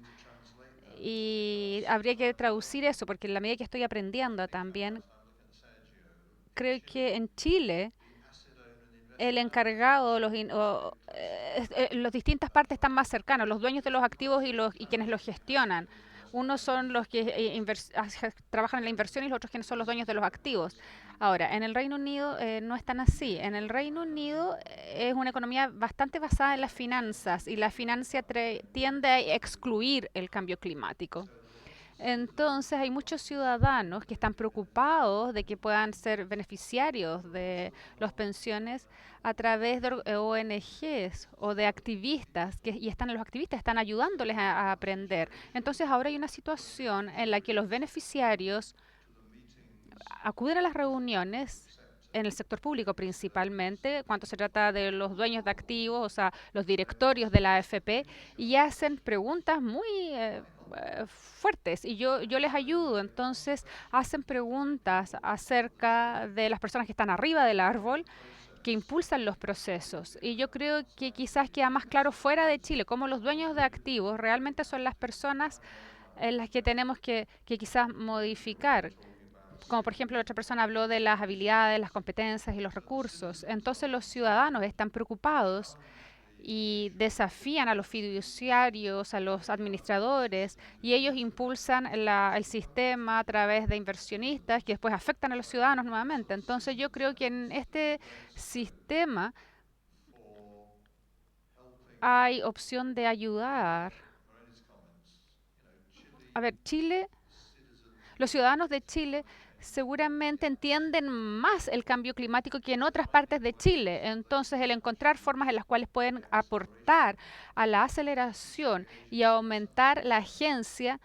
Speaker 3: Y habría que traducir eso, porque en la medida que estoy aprendiendo también, creo que en Chile el encargado, las distintas partes están más cercanos, los dueños de los activos y quienes los gestionan. Unos son los que trabajan en la inversión y los otros quienes son los dueños de los activos. Ahora, en el Reino Unido no es tan así. En el Reino Unido es una economía bastante basada en las finanzas y la financia tiende a excluir el cambio climático. Entonces hay muchos ciudadanos que están preocupados de que puedan ser beneficiarios de las pensiones a través de ONGs o de activistas, los activistas están ayudándoles a aprender. Entonces ahora hay una situación en la que los beneficiarios acuden a las reuniones en el sector público principalmente, cuando se trata de los dueños de activos, o sea, los directorios de la AFP, y hacen preguntas muy fuertes, y yo les ayudo. Entonces hacen preguntas acerca de las personas que están arriba del árbol, que impulsan los procesos. Y yo creo que quizás queda más claro fuera de Chile, cómo los dueños de activos realmente son las personas en las que tenemos que quizás modificar. Como por ejemplo, la otra persona habló de las habilidades, las competencias y los recursos. Entonces los ciudadanos están preocupados y desafían a los fiduciarios, a los administradores, y ellos impulsan el sistema a través de inversionistas que después afectan a los ciudadanos nuevamente. Entonces yo creo que en este sistema hay opción de ayudar. A ver, Chile, los ciudadanos de Chile seguramente entienden más el cambio climático que en otras partes de Chile. Entonces, el encontrar formas en las cuales pueden aportar a la aceleración y aumentar la agencia.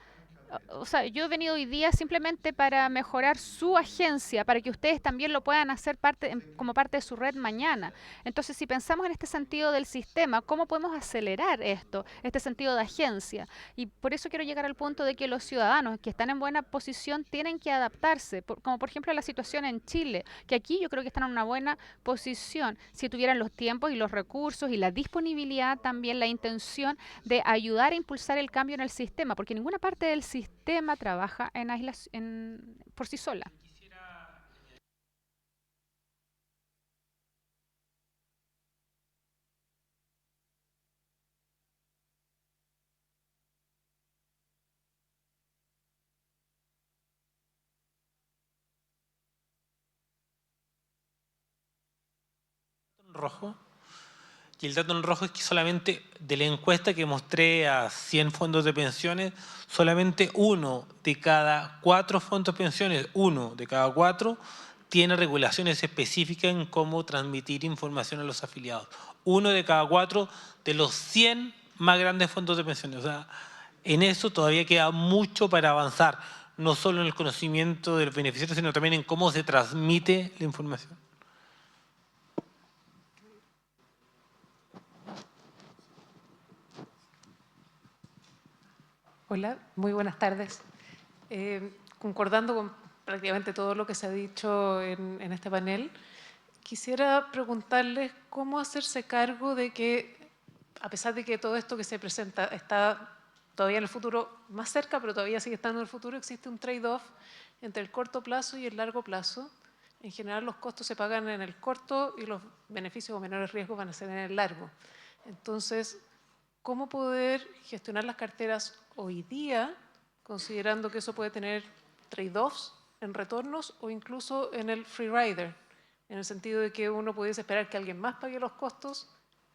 Speaker 3: O sea, yo he venido hoy día simplemente para mejorar su agencia, para que ustedes también lo puedan hacer como parte de su red mañana. Entonces, si pensamos en este sentido del sistema, ¿cómo podemos acelerar este sentido de agencia? Y por eso quiero llegar al punto de que los ciudadanos que están en buena posición tienen que adaptarse, como por ejemplo la situación en Chile, que aquí yo creo que están en una buena posición, si tuvieran los tiempos y los recursos y la disponibilidad, también la intención de ayudar a impulsar el cambio en el sistema, porque ninguna parte del sistema trabaja por sí sola.
Speaker 8: Rojo. Y el dato en rojo es que solamente de la encuesta que mostré a 100 fondos de pensiones, solamente 1 de cada 4 fondos de pensiones, 1 de cada 4, tiene regulaciones específicas en cómo transmitir información a los afiliados. 1 de cada 4 de los 100 más grandes fondos de pensiones. O sea, en eso todavía queda mucho para avanzar, no solo en el conocimiento de los beneficiarios, sino también en cómo se transmite la información.
Speaker 7: Hola, muy buenas tardes. Concordando con prácticamente todo lo que se ha dicho en este panel, quisiera preguntarles cómo hacerse cargo de que, a pesar de que todo esto que se presenta está todavía en el futuro más cerca, pero todavía sigue estando en el futuro, existe un trade-off entre el corto plazo y el largo plazo. En general los costos se pagan en el corto y los beneficios o menores riesgos van a ser en el largo. Entonces, ¿cómo poder gestionar las carteras hoy día, considerando que eso puede tener trade-offs en retornos o incluso en el free rider, en el sentido de que uno pudiese esperar que alguien más pague los costos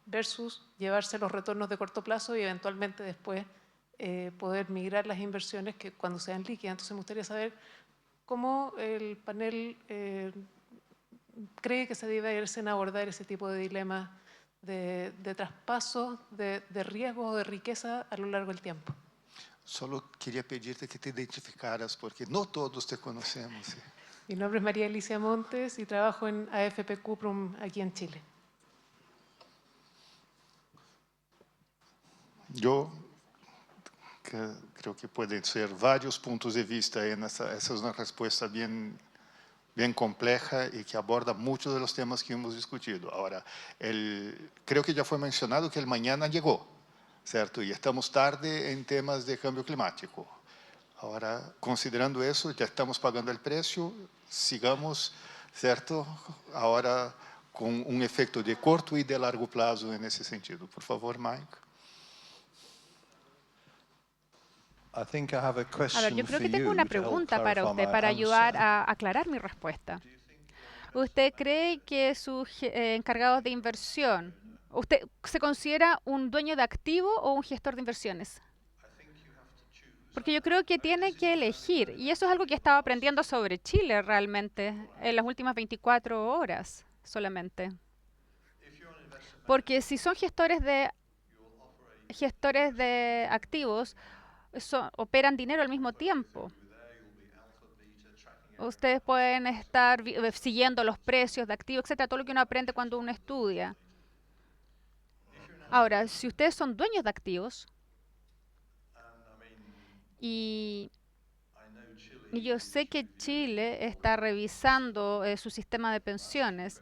Speaker 7: versus llevarse los retornos de corto plazo y eventualmente después poder migrar las inversiones que cuando sean líquidas? Entonces me gustaría saber cómo el panel
Speaker 10: cree que se debiesen abordar ese tipo de dilemas de traspaso, de riesgo o de riqueza a lo largo del tiempo.
Speaker 1: Solo quería pedirte que te identificaras porque no todos te conocemos.
Speaker 10: Mi nombre es María Alicia Montes y trabajo en AFP Cuprum aquí en Chile.
Speaker 1: Yo creo que pueden ser varios puntos de vista en esa es una respuesta bien compleja y que aborda muchos de los temas que hemos discutido. Ahora, creo que ya fue mencionado que el mañana llegó, ¿cierto? Y estamos tarde en temas de cambio climático. Ahora, considerando eso, ya estamos pagando el precio, sigamos, ¿cierto? Ahora con un efecto de corto y de largo plazo en ese sentido. Por favor, Mike.
Speaker 2: I think I have a
Speaker 3: A ver,
Speaker 2: question
Speaker 3: yo creo
Speaker 2: for
Speaker 3: que tengo
Speaker 2: you
Speaker 3: una
Speaker 2: to help
Speaker 3: pregunta para
Speaker 2: clarify
Speaker 3: usted,
Speaker 2: my
Speaker 3: para ayudar
Speaker 2: answer.
Speaker 3: a aclarar mi respuesta. ¿Usted cree que sus encargados de inversión, usted se considera un dueño de activo o un gestor de inversiones? Porque yo creo que tiene que elegir, y eso es algo que he estado aprendiendo sobre Chile realmente en las últimas 24 horas solamente. Porque si son gestores de activos, operan dinero al mismo tiempo. Ustedes pueden estar siguiendo los precios de activos, etcétera, todo lo que uno aprende cuando uno estudia. Ahora, si ustedes son dueños de activos, y yo sé que Chile está revisando su sistema de pensiones,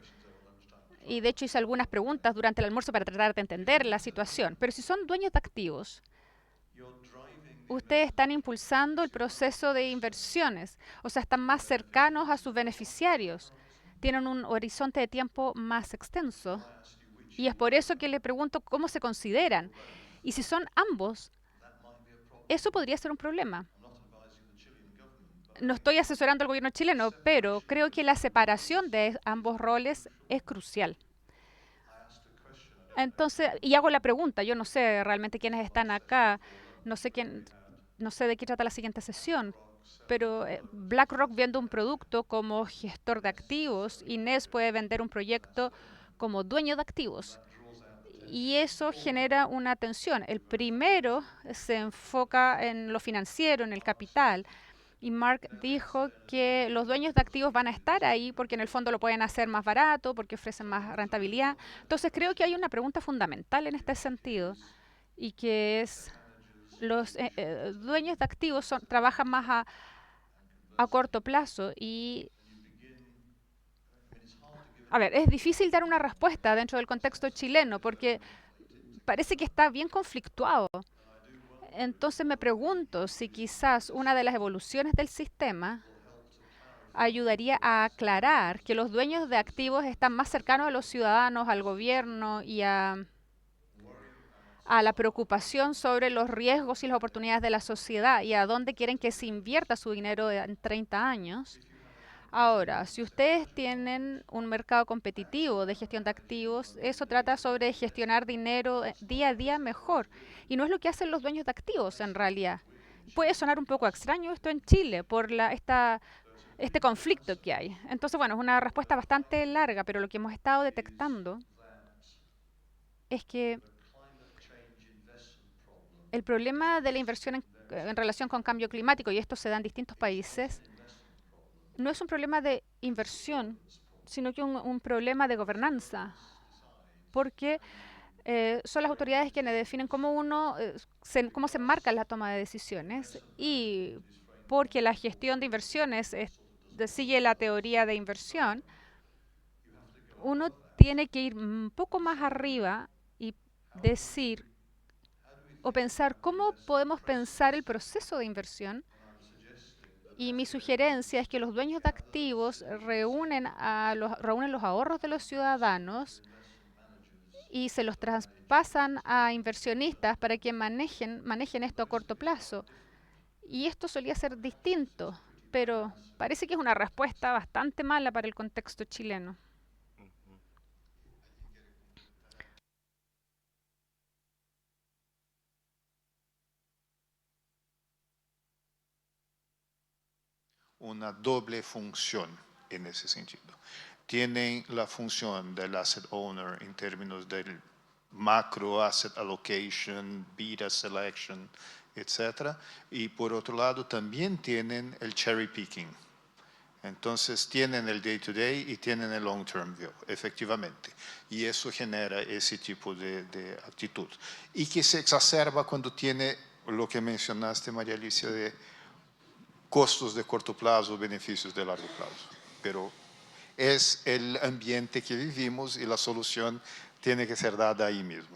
Speaker 3: y de hecho hice algunas preguntas durante el almuerzo para tratar de entender la situación, pero si son dueños de activos, ustedes están impulsando el proceso de inversiones, o sea, están más cercanos a sus beneficiarios, tienen un horizonte de tiempo más extenso. Y es por eso que le pregunto cómo se consideran. Y si son ambos, eso podría ser un problema. No estoy asesorando al gobierno chileno, pero creo que la separación de ambos roles es crucial. Entonces, y hago la pregunta, yo no sé realmente quiénes están acá, no sé de qué trata la siguiente sesión, pero BlackRock vende un producto como gestor de activos, Inés puede vender un proyecto como dueño de activos. Y eso genera una tensión. El primero se enfoca en lo financiero, en el capital. Y Mark dijo que los dueños de activos van a estar ahí porque en el fondo lo pueden hacer más barato, porque ofrecen más rentabilidad. Entonces creo que hay una pregunta fundamental en este sentido y que es los dueños de activos trabajan más a corto plazo y a ver, es difícil dar una respuesta dentro del contexto chileno porque parece que está bien conflictuado. Entonces me pregunto si quizás una de las evoluciones del sistema ayudaría a aclarar que los dueños de activos están más cercanos a los ciudadanos, al gobierno y a la preocupación sobre los riesgos y las oportunidades de la sociedad y a dónde quieren que se invierta su dinero en 30 años. Ahora, si ustedes tienen un mercado competitivo de gestión de activos, eso trata sobre gestionar dinero día a día mejor. Y no es lo que hacen los dueños de activos en realidad. Puede sonar un poco extraño esto en Chile por este conflicto que hay. Entonces, bueno, es una respuesta bastante larga, pero lo que hemos estado detectando es que el problema de la inversión en relación con cambio climático, y esto se da en distintos países, no es un problema de inversión, sino que un problema de gobernanza, porque son las autoridades quienes definen cómo se marca la toma de decisiones y porque la gestión de inversiones sigue la teoría de inversión, uno tiene que ir un poco más arriba y decir o pensar cómo podemos pensar el proceso de inversión. Y mi sugerencia es que los dueños de activos reúnen los ahorros de los ciudadanos y se los traspasan a inversionistas para que manejen esto a corto plazo. Y esto solía ser distinto, pero parece que es una respuesta bastante mala para el contexto chileno.
Speaker 1: Una doble función en ese sentido. tienen la función del asset owner en términos del macro asset allocation, beta selection, etc. Y por otro lado también tienen el cherry picking. Entonces tienen el day-to-day y tienen el long-term view, efectivamente. Y eso genera ese tipo de actitud. Y que se exacerba cuando tiene lo que mencionaste, María Alicia, de costos de corto plazo, beneficios de largo plazo. Pero es el ambiente que vivimos y la solución tiene que ser dada ahí mismo.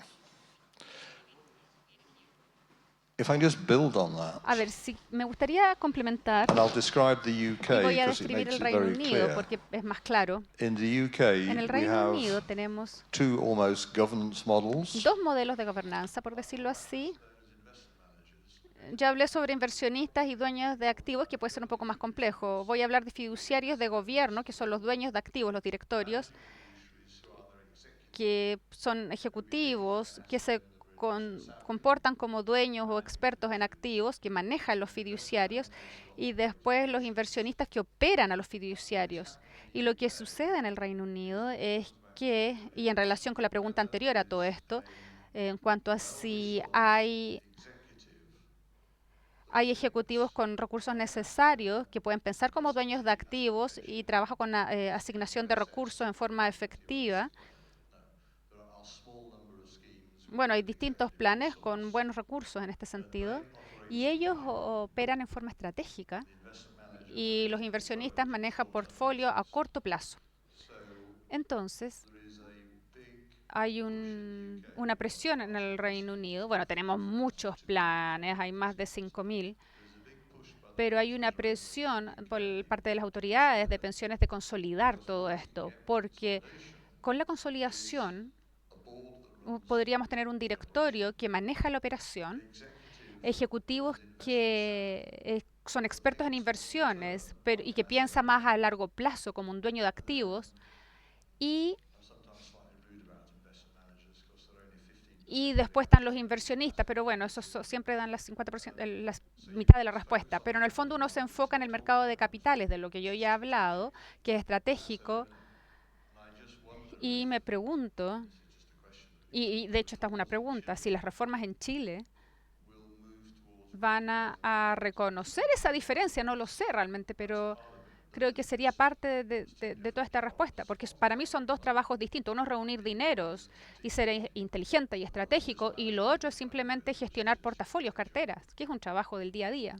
Speaker 2: If I can just build on that,
Speaker 3: A ver, sí, me gustaría complementar
Speaker 2: and I'll describe the UK
Speaker 3: y voy a
Speaker 2: because it
Speaker 3: describir
Speaker 2: makes
Speaker 3: el
Speaker 2: it
Speaker 3: Reino
Speaker 2: very
Speaker 3: Unido
Speaker 2: clear.
Speaker 3: porque es más claro.
Speaker 2: In the UK,
Speaker 3: En el
Speaker 2: we
Speaker 3: Reino Unido
Speaker 2: have
Speaker 3: tenemos
Speaker 2: two almost governance models.
Speaker 3: dos modelos de gobernanza, por decirlo así. Ya hablé sobre inversionistas y dueños de activos, que puede ser un poco más complejo. Voy a hablar de fiduciarios de gobierno, que son los dueños de activos, los directorios, que son ejecutivos, que se comportan como dueños o expertos en activos, que manejan los fiduciarios, y después los inversionistas que operan a los fiduciarios. Y lo que sucede en el Reino Unido es que, y en relación con la pregunta anterior a todo esto, en cuanto a si hay ejecutivos con recursos necesarios que pueden pensar como dueños de activos y trabajan con asignación de recursos en forma efectiva. Bueno, hay distintos planes con buenos recursos en este sentido y ellos operan en forma estratégica y los inversionistas manejan portfolio a corto plazo. Entonces, hay una presión en el Reino Unido. Bueno, tenemos muchos planes, hay más de 5.000, pero hay una presión por parte de las autoridades de pensiones de consolidar todo esto, porque con la consolidación podríamos tener un directorio que maneja la operación, ejecutivos que son expertos en inversiones y que piensa más a largo plazo como un dueño de activos y después están los inversionistas, pero bueno, esos siempre dan las 50%, la mitad de la respuesta. Pero en el fondo uno se enfoca en el mercado de capitales, de lo que yo ya he hablado, que es estratégico. Y me pregunto, y de hecho esta es una pregunta, si las reformas en Chile van a reconocer esa diferencia, no lo sé realmente, pero creo que sería parte de toda esta respuesta, porque para mí son dos trabajos distintos. Uno es reunir dineros y ser inteligente y estratégico, y lo otro es simplemente gestionar portafolios, carteras, que es un trabajo del día a día.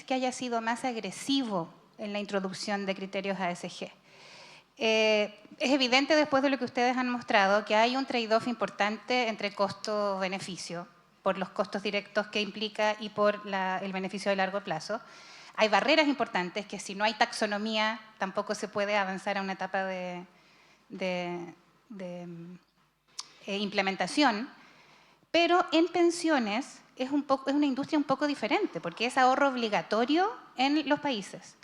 Speaker 11: Que haya sido más agresivo en la introducción de criterios ASG. Es evidente después de lo que ustedes han mostrado que hay un trade-off importante entre costo-beneficio por los costos directos que implica y por el beneficio de largo plazo. Hay barreras importantes que si no hay taxonomía tampoco se puede avanzar a una etapa de implementación, pero en pensiones es una industria un poco diferente porque es ahorro obligatorio en los países.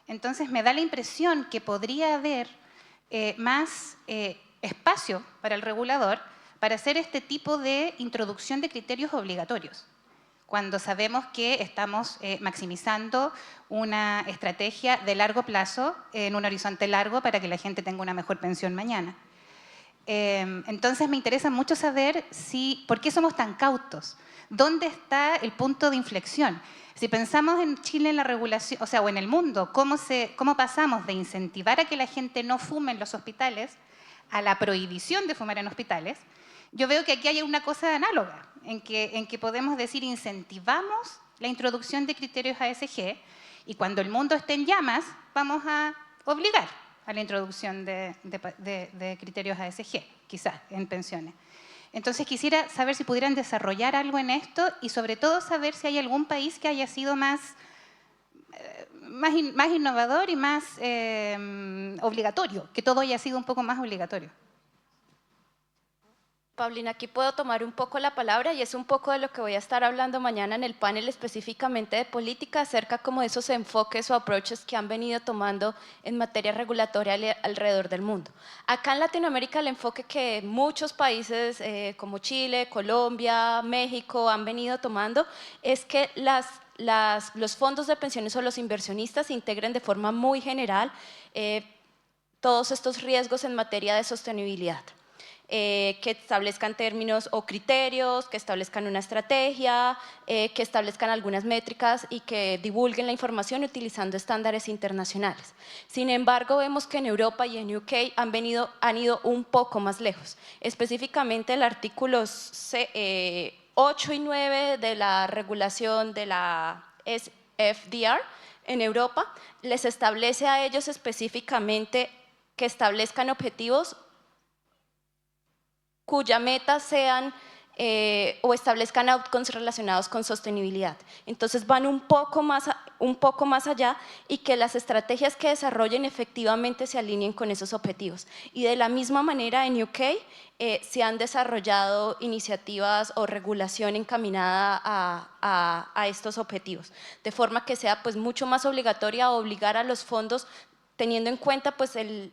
Speaker 11: Entonces me da la impresión que podría haber más espacio para el regulador para hacer este tipo de introducción de criterios obligatorios, cuando sabemos que estamos maximizando una estrategia de largo plazo en un horizonte largo para que la gente tenga una mejor pensión mañana. Entonces me interesa mucho saber por qué somos tan cautos. ¿Dónde está el punto de inflexión? Si pensamos en Chile en la regulación, o en el mundo, ¿cómo pasamos de incentivar a que la gente no fume en los hospitales a la prohibición de fumar en hospitales? Yo veo que aquí hay una cosa análoga, en que podemos decir incentivamos la introducción de criterios ASG y cuando el mundo esté en llamas vamos a obligar a la introducción de criterios ASG, quizás en pensiones. Entonces quisiera saber si pudieran desarrollar algo en esto y sobre todo saber si hay algún país que haya sido más innovador y más obligatorio, que todo haya sido un poco más obligatorio.
Speaker 4: Paulina, aquí puedo tomar un poco la palabra y es un poco de lo que voy a estar hablando mañana en el panel específicamente de política, acerca como de esos enfoques o approaches que han venido tomando en materia regulatoria alrededor del mundo. Acá en Latinoamérica el enfoque que muchos países como Chile, Colombia, México han venido tomando es que los fondos de pensiones o los inversionistas integren de forma muy general todos estos riesgos en materia de sostenibilidad. Que establezcan términos o criterios, que establezcan una estrategia, que establezcan algunas métricas y que divulguen la información utilizando estándares internacionales. Sin embargo, vemos que en Europa y en UK han ido un poco más lejos. Específicamente el artículo 8 y 9 de la regulación de la SFDR en Europa les establece a ellos específicamente que establezcan objetivos cuya meta sean o establezcan outcomes relacionados con sostenibilidad. Entonces van un poco más allá y que las estrategias que desarrollen efectivamente se alineen con esos objetivos. Y de la misma manera en UK se han desarrollado iniciativas o regulación encaminada a estos objetivos, de forma que sea pues mucho más obligatoria obligar a los fondos, teniendo en cuenta pues el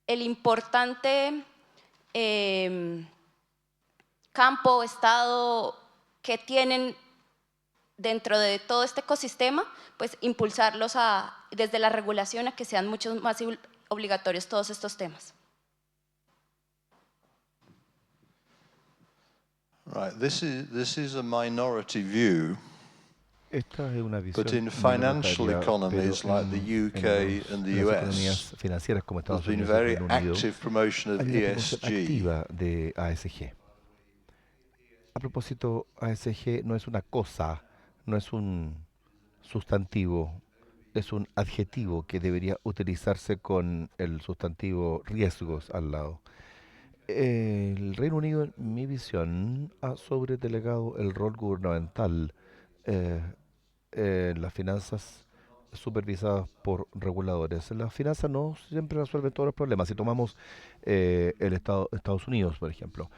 Speaker 4: importante campo o estado que tienen dentro de todo este ecosistema, pues impulsarlos desde la regulación a que sean mucho más obligatorios todos estos temas.
Speaker 2: Right, this is a minority view.
Speaker 6: Esta es una visión
Speaker 2: But in financial
Speaker 6: minoritaria,
Speaker 2: economies
Speaker 6: pero
Speaker 2: like the
Speaker 6: en
Speaker 2: UK and the
Speaker 6: las
Speaker 2: US,
Speaker 6: economías financieras como
Speaker 2: there's
Speaker 6: Estados
Speaker 2: been
Speaker 6: Unidos y
Speaker 2: very
Speaker 6: Reino Unido,
Speaker 2: active promotion of
Speaker 6: hay una promoción
Speaker 2: ESG.
Speaker 6: activa de ASG. A propósito, ASG no es una cosa, no es un sustantivo, es un adjetivo que debería utilizarse con el sustantivo riesgos al lado. El Reino Unido, en mi visión, ha sobredelegado el rol gubernamental en las finanzas supervisadas por reguladores. Las finanzas no siempre resuelven todos los problemas. Si tomamos Estados Unidos, por ejemplo,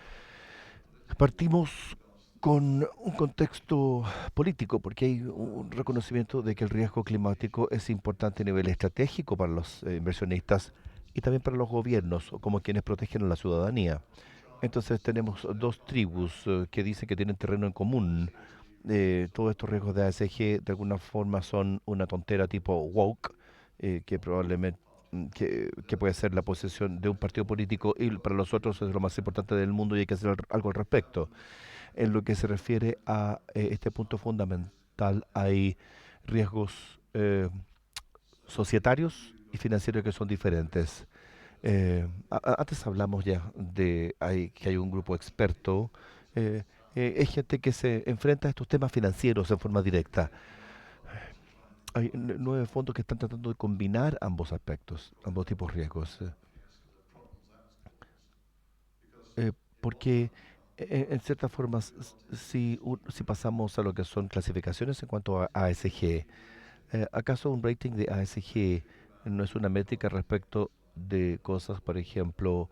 Speaker 6: partimos con un contexto político, porque hay un reconocimiento de que el riesgo climático es importante a nivel estratégico para los inversionistas y también para los gobiernos, como quienes protegen a la ciudadanía. Entonces tenemos dos tribus que dicen que tienen terreno en común. Todos estos riesgos de ASG de alguna forma son una tontera tipo woke, que probablemente que puede ser la posición de un partido político y para los otros es lo más importante del mundo y hay que hacer algo al respecto. En lo que se refiere a este punto fundamental, hay riesgos societarios y financieros que son diferentes. Antes hablamos ya de que hay un grupo experto. Es gente que se enfrenta a estos temas financieros en forma directa. Hay 9 fondos que están tratando de combinar ambos aspectos, ambos tipos de riesgos. Porque en ciertas formas, si pasamos a lo que son clasificaciones en cuanto a ASG, ¿acaso un rating de ASG no es una métrica respecto de cosas, por ejemplo,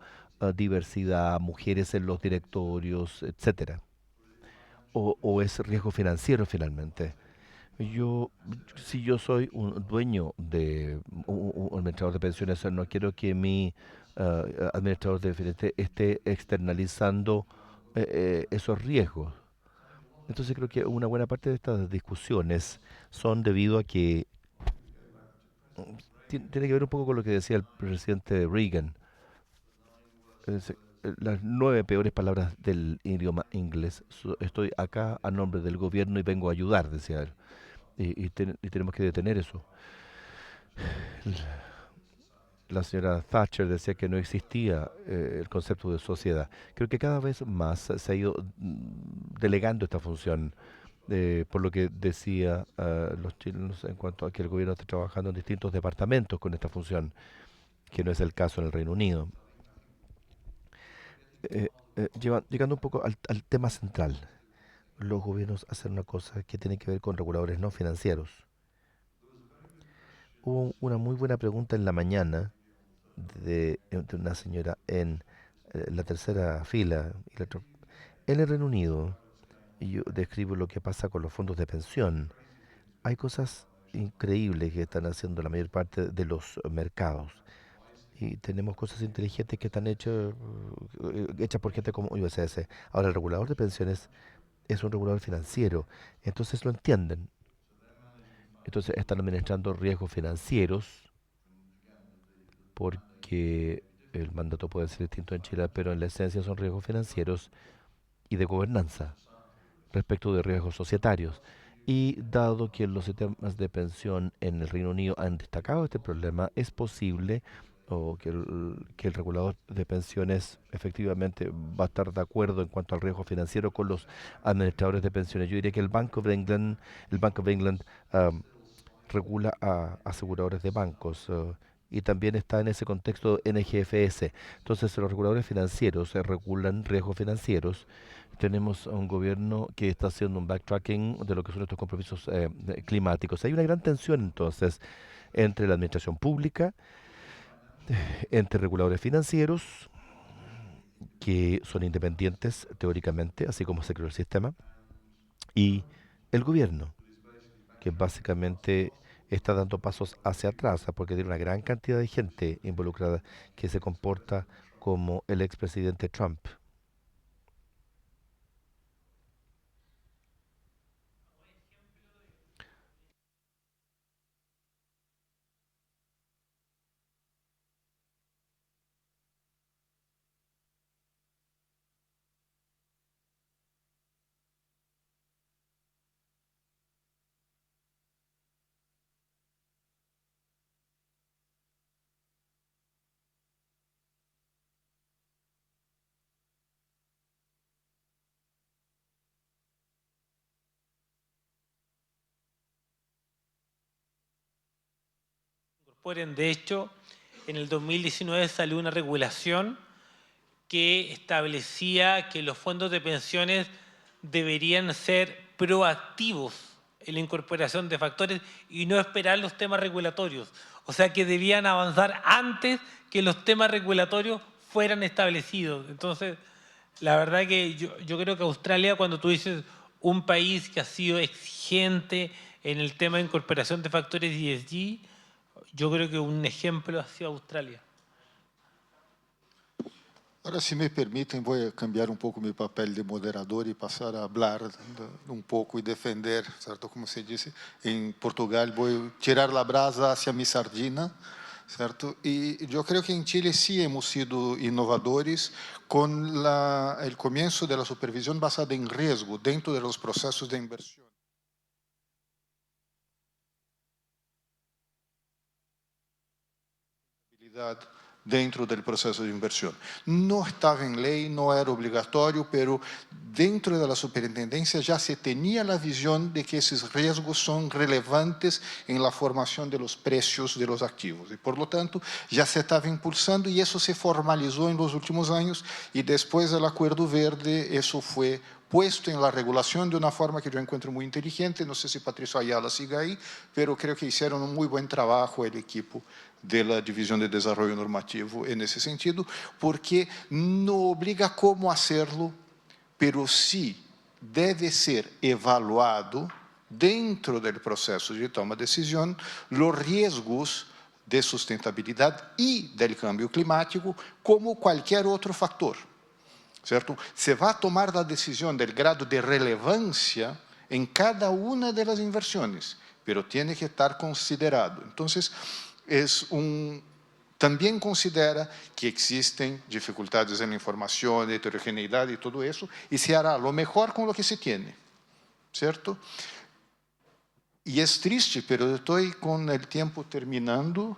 Speaker 6: diversidad, mujeres en los directorios, etcétera? ¿O es riesgo financiero finalmente? Si yo soy un dueño de un administrador de pensiones, no quiero que mi administrador de pensiones esté externalizando esos riesgos. Entonces creo que una buena parte de estas discusiones son debido a que tiene que ver un poco con lo que decía el presidente Reagan. Las 9 peores palabras del idioma inglés. Estoy acá a nombre del gobierno y vengo a ayudar, decía él. Y tenemos que detener eso. La señora Thatcher decía que no existía el concepto de sociedad. Creo que cada vez más se ha ido delegando esta función, por lo que decía los chilenos en cuanto a que el gobierno está trabajando en distintos departamentos con esta función, que no es el caso en el Reino Unido. Llegando un poco al tema central, los gobiernos hacen una cosa que tiene que ver con reguladores no financieros. Hubo una muy buena pregunta en la mañana de una señora en la tercera fila. En el Reino Unido, y yo describo lo que pasa con los fondos de pensión. Hay cosas increíbles que están haciendo la mayor parte de los mercados. Y tenemos cosas inteligentes que están hechas por gente como USS. Ahora, el regulador de pensiones es un regulador financiero, entonces lo entienden. Entonces están administrando riesgos financieros porque el mandato puede ser distinto en Chile, pero en la esencia son riesgos financieros y de gobernanza respecto de riesgos societarios. Y dado que los sistemas de pensión en el Reino Unido han destacado este problema, es posible que el regulador de pensiones efectivamente va a estar de acuerdo en cuanto al riesgo financiero con los administradores de pensiones. Yo diría que el Bank of England regula a aseguradores de bancos y también está en ese contexto NGFS. Entonces los reguladores financieros regulan riesgos financieros. Tenemos un gobierno que está haciendo un backtracking de lo que son estos compromisos climáticos. Hay una gran tensión entonces entre la administración pública, entre reguladores financieros, que son independientes teóricamente, así como se creó el sistema, y el gobierno, que básicamente está dando pasos hacia atrás, porque tiene una gran cantidad de gente involucrada que se comporta como el expresidente Trump.
Speaker 8: De hecho, en el 2019 salió una regulación que establecía que los fondos de pensiones deberían ser proactivos en la incorporación de factores y no esperar los temas regulatorios. O sea, que debían avanzar antes que los temas regulatorios fueran establecidos. Entonces, la verdad que yo creo que Australia, cuando tú dices un país que ha sido exigente en el tema de incorporación de factores ESG, yo creo que un ejemplo ha sido Australia.
Speaker 1: Ahora, si me permitem, vou cambiar um pouco meu papel de moderador e passar a falar um pouco e defender, certo? Como se disse em Portugal, vou tirar a brasa hacia mi sardina, certo? E eu creio que em Chile sí hemos sido inovadores com o começo da supervisão basada em riesgo dentro dos processos de inversión. Dentro do processo de inversão. Não estava em lei, não era obrigatório, pero dentro da superintendência já se tinha a visão de que esses riscos são relevantes em la formação de los precios de los ativos. E, por lo tanto, já se estava impulsando e isso se formalizou em los últimos anos e depois do Acordo Verde, isso foi puesto en la regulación de una forma que yo encuentro muy inteligente. No sé si Patricio Ayala sigue ahí, pero creo que hicieron un muy buen trabajo el equipo de la División de Desarrollo Normativo en ese sentido, porque no obliga cómo hacerlo, pero sí debe ser evaluado dentro del proceso de toma de decisión los riesgos de sustentabilidad y del cambio climático como cualquier otro factor. Certo? Se vai tomar a decisão do grado de relevância em cada uma das inversões, mas tem que estar considerado. Então, também considera que existem dificuldades na informação, heterogeneidade e tudo isso, e se hará lo melhor com o que se tem, certo? E é triste, mas eu estou com o tempo terminando,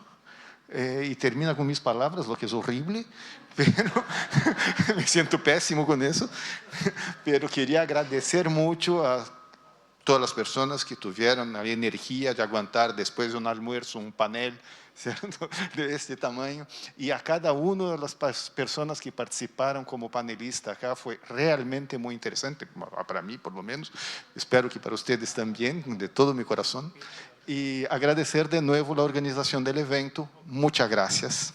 Speaker 1: e termina com minhas palavras, o que é horrível, pero me siento pésimo con eso, pero quería agradecer mucho a todas las personas que tuvieron la energía de aguantar después de un almuerzo, un panel, ¿cierto? De este tamaño, y a cada una de las personas que participaron como panelista acá. Fue realmente muy interesante, para mí por lo menos, espero que para ustedes también, de todo mi corazón, y agradecer de nuevo la organización del evento. Muchas gracias.